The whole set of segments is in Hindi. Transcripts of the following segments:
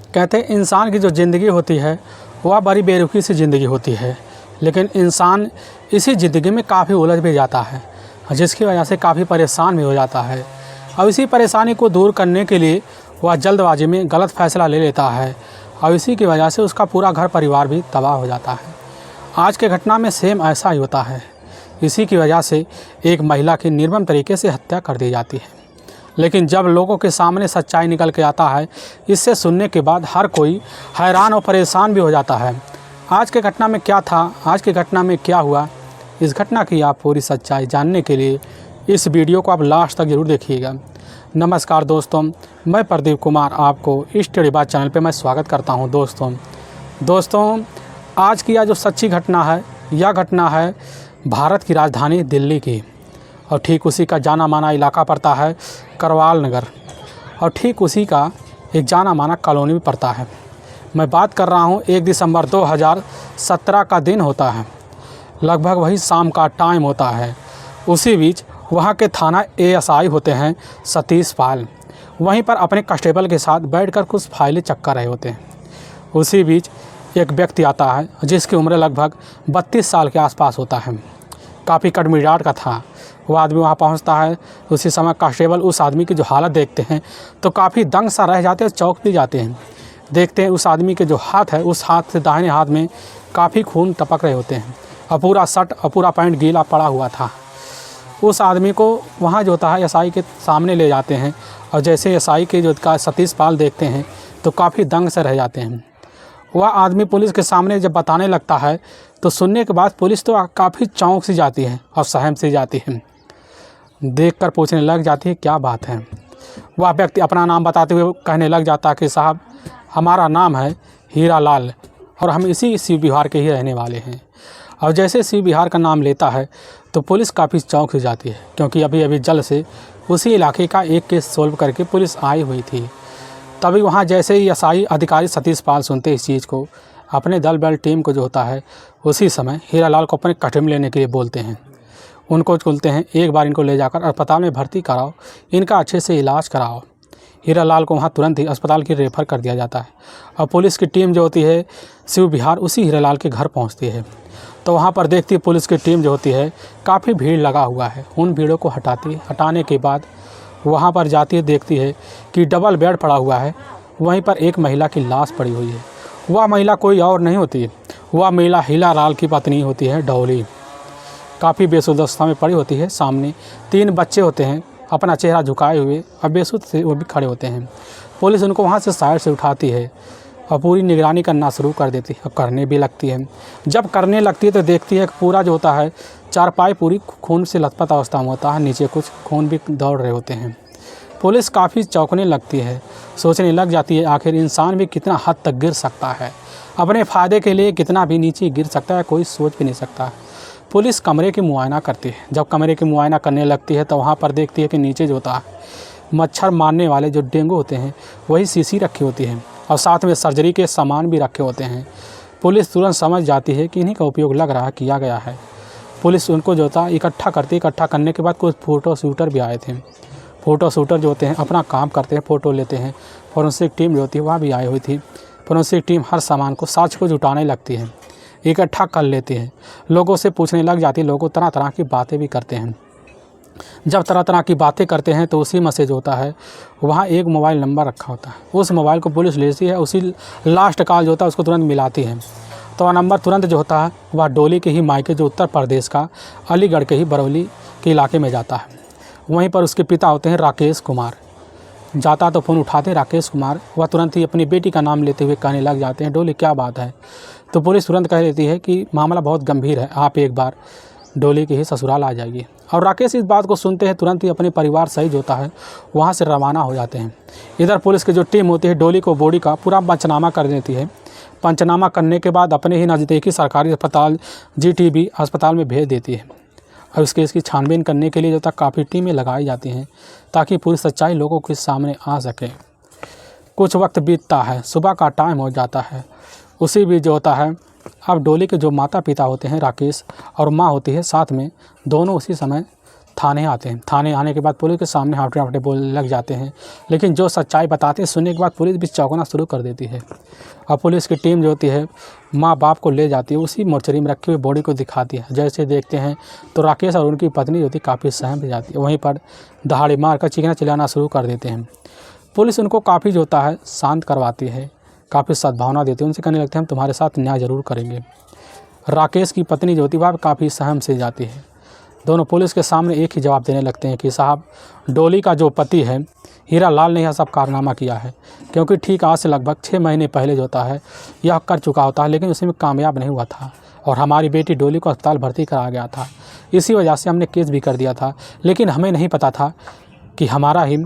कहते हैं इंसान की जो ज़िंदगी होती है वह बड़ी बेरुखी सी ज़िंदगी होती है, लेकिन इंसान इसी ज़िंदगी में काफ़ी उलझ भी जाता है, जिसकी वजह से काफ़ी परेशान भी हो जाता है। और इसी परेशानी को दूर करने के लिए वह जल्दबाजी में गलत फ़ैसला ले लेता है और इसी की वजह से उसका पूरा घर परिवार भी तबाह हो जाता है। आज के घटना में सेम ऐसा ही होता है। इसी की वजह से एक महिला की निर्मम तरीके से हत्या कर दी जाती है, लेकिन जब लोगों के सामने सच्चाई निकल के आता है, इससे सुनने के बाद हर कोई हैरान और परेशान भी हो जाता है। आज के घटना में क्या था, आज की घटना में क्या हुआ, इस घटना की आप पूरी सच्चाई जानने के लिए इस वीडियो को आप लास्ट तक ज़रूर देखिएगा। नमस्कार दोस्तों, मैं प्रदीप कुमार आपको इस स्टडी बात चैनल पे मैं स्वागत करता हूं। दोस्तों आज की यह जो सच्ची घटना है, यह घटना है भारत की राजधानी दिल्ली की, और ठीक उसी का जाना माना इलाका पड़ता है करवाल नगर, और ठीक उसी का एक जाना माना कॉलोनी भी पड़ता है। मैं बात कर रहा हूँ 1 दिसंबर 2017 का दिन होता है, लगभग वही शाम का टाइम होता है। उसी बीच वहाँ के थाना एएसआई होते हैं सतीश पाल, वहीं पर अपने कांस्टेबल के साथ बैठकर कुछ फाइलें चेक कर रहे होते हैं। उसी बीच एक व्यक्ति आता है जिसकी उम्र लगभग 32 साल के आसपास होता है, काफ़ी कड़मिजाज का था। वो आदमी वहाँ पहुँचता है, उसी समय कांस्टेबल उस आदमी की जो हालत देखते हैं तो काफ़ी दंग सा रह जाते हैं, चौंक भी जाते हैं। देखते हैं उस आदमी के जो हाथ है, उस हाथ से दाहिने हाथ में काफ़ी खून टपक रहे होते हैं और पूरा शर्ट और पूरा पैंट गीला पड़ा हुआ था। उस आदमी को वहाँ जो होता है एसआई के सामने ले जाते हैं, और जैसे एसआई के जो का सतीश पाल देखते हैं तो काफ़ी दंग से रह जाते हैं। वह आदमी पुलिस के सामने जब बताने लगता है तो सुनने के बाद पुलिस तो काफ़ी चौंक सी जाती है और सहम सी जाती है, देखकर पूछने लग जाती है क्या बात है। वह व्यक्ति अपना नाम बताते हुए कहने लग जाता है कि साहब, हमारा नाम है हीरा लाल और हम इसी शिव विहार के ही रहने वाले हैं। और जैसे शिव विहार का नाम लेता है तो पुलिस काफ़ी चौंक हो जाती है, क्योंकि अभी जल्द से उसी इलाके का एक केस सोल्व करके पुलिस आई हुई थी। तभी वहाँ जैसे ही एसआई अधिकारी सतीश पाल सुनते इस चीज़ को, अपने दल बल टीम को जो होता है उसी समय हीरा लाल को अपने कस्टडी में लेने के लिए बोलते हैं। उनको बोलते हैं एक बार इनको ले जाकर अस्पताल में भर्ती कराओ, इनका अच्छे से इलाज कराओ। हीरा लाल को वहाँ तुरंत ही अस्पताल की रेफ़र कर दिया जाता है और पुलिस की टीम जो होती है शिव विहार उसी हीरा लाल के घर पहुँचती है। तो वहाँ पर देखती है पुलिस की टीम जो होती है काफ़ी भीड़ लगा हुआ है। उन भीड़ों को हटाने के बाद वहाँ पर जाती है, देखती है कि डबल बेड पड़ा हुआ है, वहीं पर एक महिला की लाश पड़ी हुई है। वह महिला कोई और नहीं होती, वह महिला हीरा लाल की पत्नी होती है डॉली। काफ़ी बेसुध अवस्था में पड़ी होती है। सामने 3 बच्चे होते हैं अपना चेहरा झुकाए हुए और बेसुध से वो भी खड़े होते हैं। पुलिस उनको वहाँ से साइड से उठाती है और पूरी निगरानी करना शुरू कर देती है और करने भी लगती है। जब करने लगती है तो देखती है कि पूरा जो होता है चारपाई पूरी खून से लथपथ अवस्था में होता है, नीचे कुछ खून भी दौड़ रहे होते हैं। पुलिस काफ़ी चौंकने लगती है, सोचने लग जाती है आखिर इंसान भी कितना हद तक गिर सकता है, अपने फ़ायदे के लिए कितना भी नीचे गिर सकता है, कोई सोच भी नहीं सकता। पुलिस कमरे की मुआयना करती है। जब कमरे की मुआयना करने लगती है तो वहाँ पर देखती है कि नीचे जो होता है मच्छर मारने वाले जो डेंगू होते हैं वही शीशी रखी होती है और साथ में सर्जरी के सामान भी रखे होते हैं। पुलिस तुरंत समझ जाती है कि इन्हीं का उपयोग लग रहा किया गया है। पुलिस उनको जो था इकट्ठा करने के बाद कुछ फ़ोटो शूटर भी आए थे। फ़ोटो शूटर जो होते हैं अपना काम करते हैं, फ़ोटो लेते हैं। फोरेंसिक टीम जो होती है वह भी आई हुई थी। फोरेंसिक टीम हर सामान को, साक्ष्य को जुटाने लगती है, इकट्ठा कर लेते हैं, लोगों से पूछने लग जाती है। लोगों तरह तरह की बातें भी करते हैं। जब तरह तरह की बातें करते हैं तो उसी में से जो होता है वहाँ एक मोबाइल नंबर रखा होता है। उस मोबाइल को पुलिस लेती है, उसी लास्ट कॉल जो होता है उसको तुरंत मिलाती है। तो वह नंबर तुरंत जो होता है वह डोली के ही मायके जो उत्तर प्रदेश का अलीगढ़ के ही बरौली के इलाके में जाता है। वहीं पर उसके पिता होते हैं राकेश कुमार। जाता तो फ़ोन उठाते हैं राकेश कुमार, वह तुरंत ही अपनी बेटी का नाम लेते हुए कहने लग जाते हैं डोली क्या बात है। तो पुलिस तुरंत कह देती है कि मामला बहुत गंभीर है, आप एक बार डोली के ही ससुराल आ जाइए। और राकेश इस बात को सुनते हैं तुरंत ही अपने परिवार सहित होता है वहाँ से रवाना हो जाते हैं। इधर पुलिस की जो टीम होती है डोली को बॉडी का पूरा पंचनामा कर देती है। पंचनामा करने के बाद अपने ही नज़दीकी सरकारी अस्पताल जीटीबी अस्पताल में भेज देती है और इस केस की छानबीन करने के लिए जो तक काफ़ी टीमें लगाई जाती हैं ताकि पूरी सच्चाई लोगों के सामने आ सके। कुछ वक्त बीतता है, सुबह का टाइम हो जाता है। उसी बीच जो होता है अब डोली के जो माता पिता होते हैं राकेश और माँ होती है साथ में, दोनों उसी समय थाने आते हैं। थाने आने के बाद पुलिस के सामने हाफटे हाफटे बोलने लग जाते हैं, लेकिन जो सच्चाई बताते हैं सुनने के बाद पुलिस भी चौंकना शुरू कर देती है। और पुलिस की टीम जो होती है माँ बाप को ले जाती है, उसी मोर्चरी में रखी हुई बॉडी को दिखाती है। जैसे देखते हैं तो राकेश और उनकी पत्नी जो होती है काफ़ी सहम जाती है, वहीं पर दहाड़ी मार कर चीखना चिल्लाना शुरू कर देते हैं। पुलिस उनको काफ़ी जो होता है शांत करवाती है, काफ़ी सद्भावना देती है, उनसे कहने लगते हैं हम तुम्हारे साथ न्याय ज़रूर करेंगे। राकेश की पत्नी जो होती है वह काफ़ी सहम से जाती है। दोनों पुलिस के सामने एक ही जवाब देने लगते हैं कि साहब, डोली का जो पति है हीरा लाल ने यह सब कारनामा किया है, क्योंकि ठीक आज से लगभग 6 महीने पहले जो होता है यह कर चुका होता है, लेकिन उसमें कामयाब नहीं हुआ था और हमारी बेटी डोली को अस्पताल भर्ती करा गया था। इसी वजह से हमने केस भी कर दिया था, लेकिन हमें नहीं पता था कि हमारा ही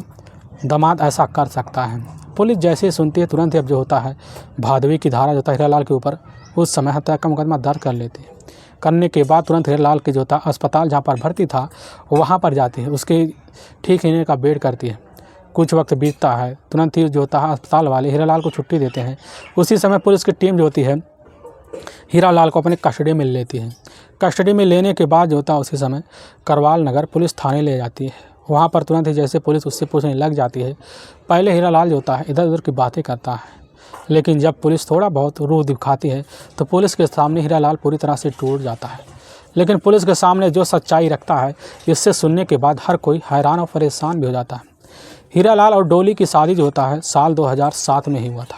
दामाद ऐसा कर सकता है। पुलिस जैसे ही सुनती है तुरंत ही अब जो होता है भादवी की धारा जो होता है हीरा लाल के ऊपर उस समय हत्या का मुकदमा दर्ज कर लेती है। करने के बाद तुरंत हीरा लाल के जो था अस्पताल जहाँ पर भर्ती था वहाँ पर जाती है, उसके ठीक होने का वेट करती है। कुछ वक्त बीतता है, तुरंत ही जो होता है अस्पताल वाले हीरा लाल को छुट्टी देते हैं। उसी समय पुलिस की टीम जो होती है हीरा लाल को अपने कस्टडी में लेती है। कस्टडी में लेने के बाद जो होता है उसी समय करवाल नगर पुलिस थाने ले जाती है। वहाँ पर तुरंत ही जैसे पुलिस उससे पूछने लग जाती है, पहले हीरा लाल जो होता है इधर उधर की बातें करता है, लेकिन जब पुलिस थोड़ा बहुत रूह दिखाती है तो पुलिस के सामने हीरा लाल पूरी तरह से टूट जाता है। लेकिन पुलिस के सामने जो सच्चाई रखता है इससे सुनने के बाद हर कोई हैरान और परेशान भी हो जाता है। हीरा लाल और डोली की शादी जो होता है साल 2007 में ही हुआ था,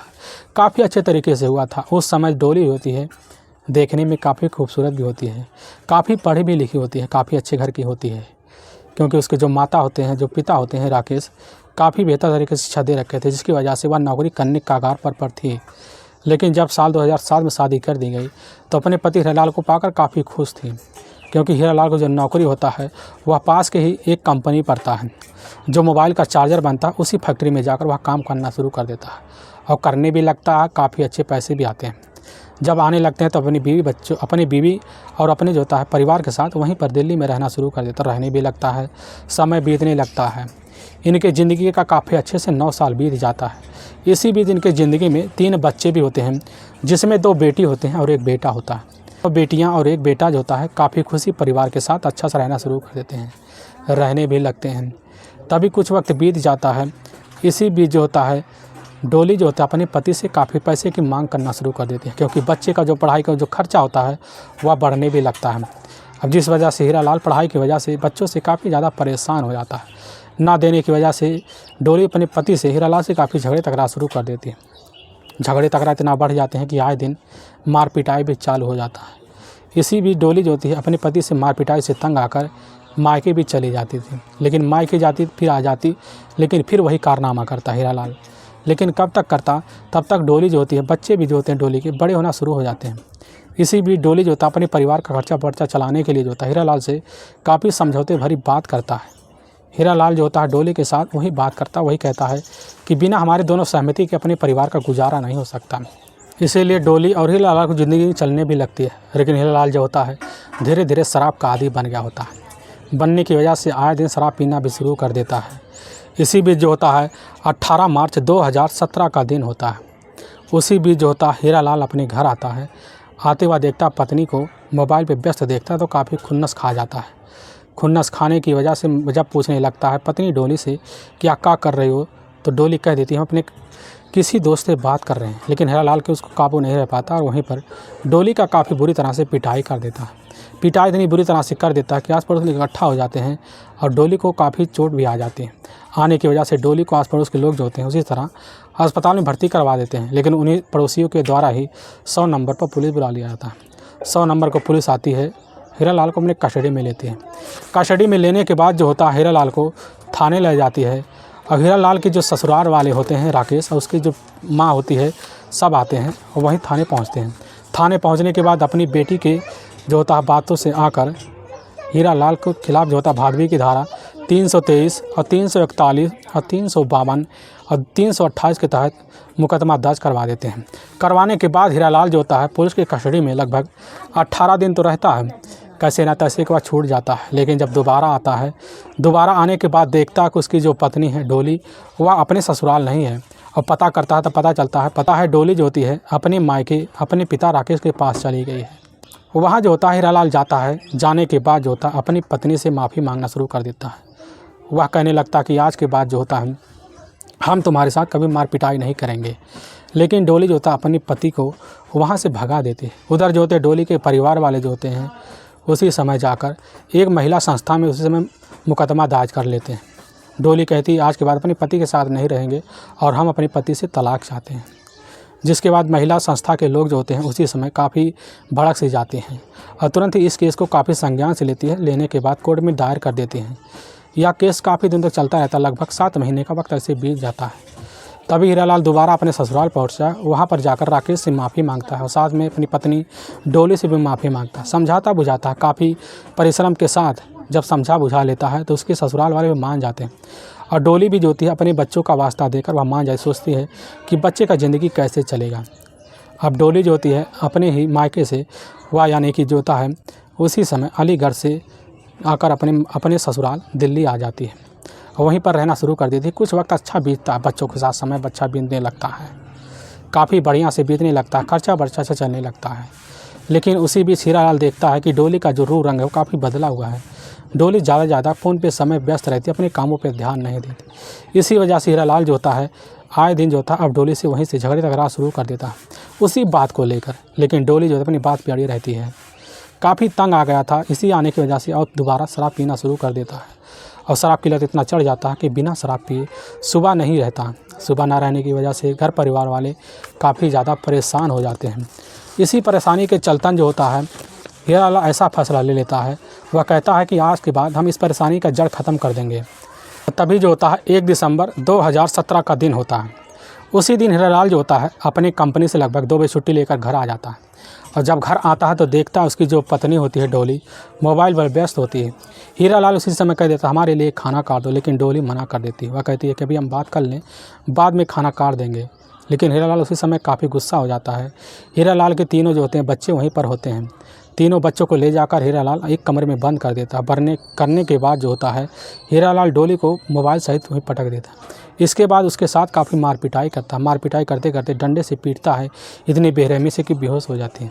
काफ़ी अच्छे तरीके से हुआ था। उस समय डोली होती है देखने में काफ़ी खूबसूरत भी होती है, काफ़ी पढ़ी भी लिखी होती है, काफ़ी अच्छे घर की होती है, क्योंकि उसके जो माता होते हैं जो पिता होते हैं राकेश काफ़ी बेहतर तरीके से शिक्षा दे रखे थे, जिसकी वजह से वह नौकरी करने के कगार पर थी। लेकिन जब साल 2007 में शादी कर दी गई तो अपने पति हीरा लाल को पाकर काफ़ी खुश थी, क्योंकि हीरा लाल को जो नौकरी होता है वह पास के ही एक कंपनी पड़ता है जो मोबाइल का चार्जर बनता है, उसी फैक्ट्री में जाकर वह काम करना शुरू कर देता है और करने भी लगता है, काफ़ी अच्छे पैसे भी आते हैं। जब आने लगते हैं तो अपनी बीवी और अपने जो होता है परिवार के साथ वहीं पर दिल्ली में रहना शुरू कर देता, रहने भी लगता है, समय बीतने लगता है। इनके ज़िंदगी का काफ़ी अच्छे से 9 साल बीत जाता है। इसी बीच इनके ज़िंदगी में 3 बच्चे भी होते हैं, जिसमें 2 बेटी होते हैं और 1 बेटा होता है। तो बेटियां और 1 बेटा जो होता है काफ़ी खुशी परिवार के साथ अच्छा से रहना शुरू कर देते हैं, रहने भी लगते हैं। तभी कुछ वक्त बीत जाता है। इसी बीच जो होता है डोली जो होता है अपने पति से काफ़ी पैसे की मांग करना शुरू कर देती है, क्योंकि बच्चे का जो पढ़ाई का जो खर्चा होता है वह बढ़ने भी लगता है। अब जिस वजह से हीरा लाल पढ़ाई की वजह से बच्चों से काफ़ी ज़्यादा परेशान हो जाता है। ना देने की वजह से डोली अपने पति से हीरा लाल से काफ़ी झगड़े तकरार शुरू कर देती है। झगड़े तकरार इतना बढ़ जाते हैं कि आए दिन मार पिटाई भी चालू हो जाता है। इसी बीच डोली जो होती है अपने पति से मार पिटाई से तंग आकर मायके भी चली जाती थी, लेकिन मायके जाती फिर आ जाती, लेकिन फिर वही कारनामा करता हीरा लाल। लेकिन कब तक करता, तब तक डोली जो होती है बच्चे भी जो होते हैं डोली के बड़े होना शुरू हो जाते हैं। इसी बीच डोली जो होता है अपने परिवार का खर्चा वर्चा चलाने के लिए जो होता है हीरा लाल से काफ़ी समझौते भरी बात करता है। हीरा लाल जो होता है डोली के साथ वही बात करता, वही कहता है कि बिना हमारे दोनों सहमति के अपने परिवार का गुजारा नहीं हो सकता। इसीलिए डोली और हीरा लाल की ज़िंदगी चलने भी लगती है। लेकिन हीरा लाल जो होता है धीरे धीरे शराब का आदी बन गया होता है। बनने की वजह से आए दिन शराब पीना भी शुरू कर देता है। इसी बीच जो होता है 18 मार्च 2017 का दिन होता है। उसी बीच जो होता है हीरा लाल अपने घर आता है। आते हुआ देखता पत्नी को मोबाइल पे व्यस्त देखता है तो काफ़ी खुन्नस खा जाता है। खुन्नस खाने की वजह से जब पूछने लगता है पत्नी डोली से कि आप क्या कर रही हो, तो डोली कह देती है हम अपने किसी दोस्त से बात कर रहे हैं। लेकिन हीरा लाल के उसको काबू नहीं रह पाता और वहीं पर डोली का काफ़ी बुरी तरह से पिटाई कर देता है। पिटाई इतनी बुरी तरह से कर देता है कि आस पड़ोस लोग इकट्ठा हो जाते हैं और डोली को काफ़ी चोट भी आ जाती है। आने की वजह से डोली को आस पड़ोस के लोग जो होते हैं उसी तरह अस्पताल में भर्ती करवा देते हैं। लेकिन उन्हीं पड़ोसियों के द्वारा ही 100 नंबर पर पुलिस बुला लिया जाता है। 100 नंबर को पुलिस आती है, हीरा लाल को अपने कस्टडी में लेती है। कस्टडी में लेने के बाद जो होता है हीरा लाल को थाने ले जाती है और हीरा लाल के जो ससुराल वाले होते हैं राकेश और उसकी जो माँ होती है सब आते हैं और वहीं थाने पहुँचते हैं। थाने पहुँचने के बाद अपनी बेटी के जो होता है बातों से आकर हीरा लाल के खिलाफ जो होता है भादवी की धारा 323 और 341 और 352 और 328 के तहत मुकदमा दर्ज करवा देते हैं। करवाने के बाद हीरा लाल जो होता है पुलिस की कस्टडी में लगभग 18 दिन तो रहता है, कैसे ना तैसे के बाद छूट जाता है। लेकिन जब दोबारा आता है, दोबारा आने के बाद देखता है कि उसकी जो पत्नी है डोली वह अपने ससुराल नहीं है और पता करता है तो पता चलता है डोली जो होती है अपने मायके अपने पिता राकेश के पास चली गई है। वहाँ जो होता है हीरालाल जाता है, जाने के बाद जो होता है अपनी पत्नी से माफ़ी मांगना शुरू कर देता है। वह कहने लगता है कि आज के बाद जो होता है हम तुम्हारे साथ कभी मार पिटाई नहीं करेंगे। लेकिन डोली जो होता है अपने पति को वहाँ से भगा देती है। उधर जो होते हैं डोली के परिवार वाले जो होते हैं उसी समय जाकर एक महिला संस्था में उसी समय मुकदमा दर्ज कर लेते हैं। डोली कहती है आज के बाद अपने पति के साथ नहीं रहेंगे और हम अपने पति से तलाक चाहते हैं। जिसके बाद महिला संस्था के लोग जो होते हैं उसी समय काफ़ी भड़क से जाते हैं और तुरंत ही इस केस को काफ़ी संज्ञान से लेती है। लेने के बाद कोर्ट में दायर कर देते हैं। यह केस काफ़ी दिन तक चलता रहता है, लगभग 7 महीने का वक्त ऐसे बीत जाता है। तभी हीरालाल दोबारा अपने ससुराल पहुंचता है। वहाँ पर जाकर राकेश से माफ़ी मांगता है और साथ में अपनी पत्नी डोली से भी माफ़ी मांगता है। समझाता बुझाता है, काफ़ी परिश्रम के साथ जब समझा बुझा लेता है तो उसके ससुराल वाले भी मान जाते हैं और डोली भी जो होती है अपने बच्चों का वास्ता देकर वह मान जाए, सोचती है कि बच्चे का ज़िंदगी कैसे चलेगा। अब डोली जो होती है अपने ही मायके से वह यानी कि जो होता है उसी समय अलीगढ़ से आकर अपने ससुराल दिल्ली आ जाती है और वहीं पर रहना शुरू कर देती है। कुछ वक्त अच्छा बीतता है, बच्चों के साथ समय बच्चा बीतने लगता है, काफ़ी बढ़िया से बीतने लगता है, खर्चा बर्चा से चलने लगता है। लेकिन उसी बीच हीरालाल देखता है कि डोली का जो रूप रंग है वो काफ़ी बदला हुआ है। डोली ज़्यादा फ़ोन पे समय व्यस्त रहती है, अपने कामों पे ध्यान नहीं देती। इसी वजह से हीरालाल जो होता है आए दिन जो होता है अब डोली से वहीं से झगड़े तकरार शुरू कर देता है उसी बात को लेकर। लेकिन डोली जो है अपनी बात पे अड़ी रहती है। काफ़ी तंग आ गया था, इसी आने की वजह से और दोबारा शराब पीना शुरू कर देता है और शराब की लत इतना चढ़ जाता है कि बिना शराब पिए सुबह नहीं रहता। सुबह ना रहने की वजह से घर परिवार वाले काफ़ी ज़्यादा परेशान हो जाते हैं। इसी परेशानी के चलतन जो होता है हीरालाल ऐसा फैसला ले लेता है, वह कहता है कि आज के बाद हम इस परेशानी का जड़ ख़त्म कर देंगे। तभी जो होता है 1 दिसंबर 2017 का दिन होता है। उसी दिन हीरालाल जो होता है अपनी कंपनी से लगभग 2 बजे छुट्टी लेकर घर आ जाता है और जब घर आता है तो देखता है उसकी जो पत्नी होती है डोली मोबाइल पर व्यस्त होती है। हीरालाल उसी समय कह देता है हमारे लिए खाना काट दो, लेकिन डोली मना कर देती है। वह कहती है कि अभी हम बात कर लें, बाद में खाना काट देंगे। लेकिन हीरालाल उसी समय काफ़ी गुस्सा हो जाता है। हीरालाल के तीनों जो होते हैं बच्चे वहीं पर होते हैं। तीनों बच्चों को ले जाकर हीरालाल एक कमरे में बंद कर देता है। करने के बाद जो होता है हीरालाल डोली को मोबाइल सहित वहीं पटक देता है। इसके बाद उसके साथ काफ़ी मार पिटाई करता है। मार पिटाई करते करते डंडे से पीटता है, इतनी बेरहमी से कि बेहोश हो जाती है।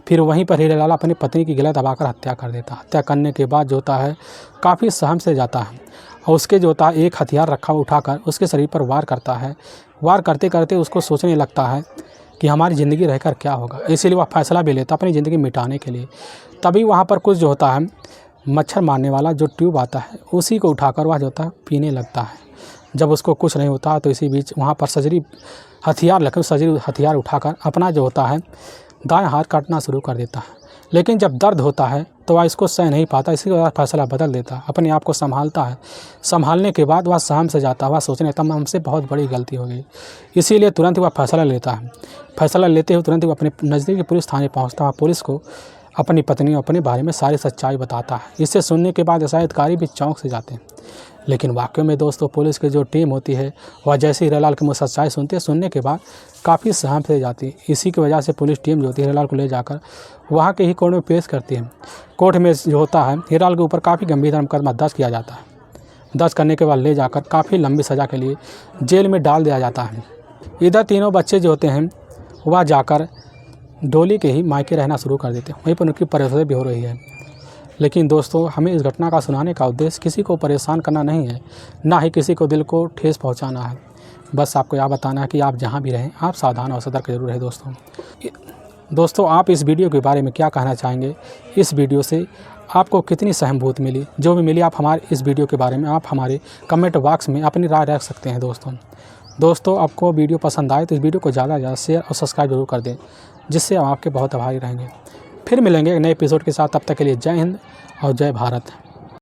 फिर वहीं पर हीरालाल अपनी पत्नी की गला दबाकर हत्या कर देता है। हत्या करने के बाद जो होता है काफ़ी सहम से जाता है और उसके जो होता है एक हथियार रखा उठाकर उसके शरीर पर वार करता है। वार करते करते उसको सोचने लगता है कि हमारी ज़िंदगी रहकर क्या होगा। इसीलिए वह फैसला भी लेता अपनी ज़िंदगी मिटाने के लिए। तभी वहाँ पर कुछ जो होता है मच्छर मारने वाला जो ट्यूब आता है उसी को उठाकर वह जो होता है पीने लगता है। जब उसको कुछ नहीं होता तो इसी बीच वहाँ पर सर्जरी हथियार उठाकर अपना जो होता है दाएं हाथ काटना शुरू कर देता है। लेकिन जब दर्द होता है तो वह इसको सह नहीं पाता, इसी वजह फैसला बदल देता है, अपने आप को संभालता है। संभालने के बाद वह सहम से जाता है, वह सोचने लगता है हमसे बहुत बड़ी गलती हो गई। इसीलिए तुरंत वह फैसला लेता है। फैसला लेते हुए तुरंत ही अपने नज़दीकी पुलिस थाने पहुँचता है। पुलिस को अपनी पत्नी और अपने बारे में सारी सच्चाई बताता है। इसे सुनने के बाद एसआई अधिकारी भी चौंक से जाते हैं। लेकिन वाकई में दोस्तों पुलिस की जो टीम होती है वह जैसे हीरालाल की सच्चाई सुनने के बाद काफ़ी सहम से जाती है। इसी की वजह से पुलिस टीम जो होती है हीरालाल को ले जाकर वहाँ के ही कोर्ट में पेश करती है। कोर्ट में जो होता है हीरालाल के ऊपर काफ़ी गंभीर मुकदमा दर्ज किया जाता है। दर्ज करने के बाद ले जाकर काफ़ी लंबी सज़ा के लिए जेल में डाल दिया जाता है। इधर तीनों बच्चे जो होते हैं वह जाकर डोली के ही मायके रहना शुरू कर देते हैं। वहीं पर उनकी परेशानी भी हो रही है। लेकिन दोस्तों हमें इस घटना का सुनाने का उद्देश्य किसी को परेशान करना नहीं है, ना ही किसी को दिल को ठेस पहुंचाना है। बस आपको यह बताना है कि आप जहां भी रहें आप सावधान और सतर्क जरूर रहें। दोस्तों आप इस वीडियो के बारे में क्या कहना चाहेंगे? इस वीडियो से आपको कितनी सहानुभूति मिली? जो भी मिली आप हमारे इस वीडियो के बारे में आप हमारे कमेंट बॉक्स में अपनी राय रख सकते हैं। दोस्तों आपको वीडियो पसंद आए तो इस वीडियो को ज़्यादा से ज़्यादा शेयर और सब्सक्राइब जरूर कर दें, जिससे हम आपके बहुत आभारी रहेंगे। फिर मिलेंगे एक नए एपिसोड के साथ। तब तक के लिए जय हिंद और जय भारत।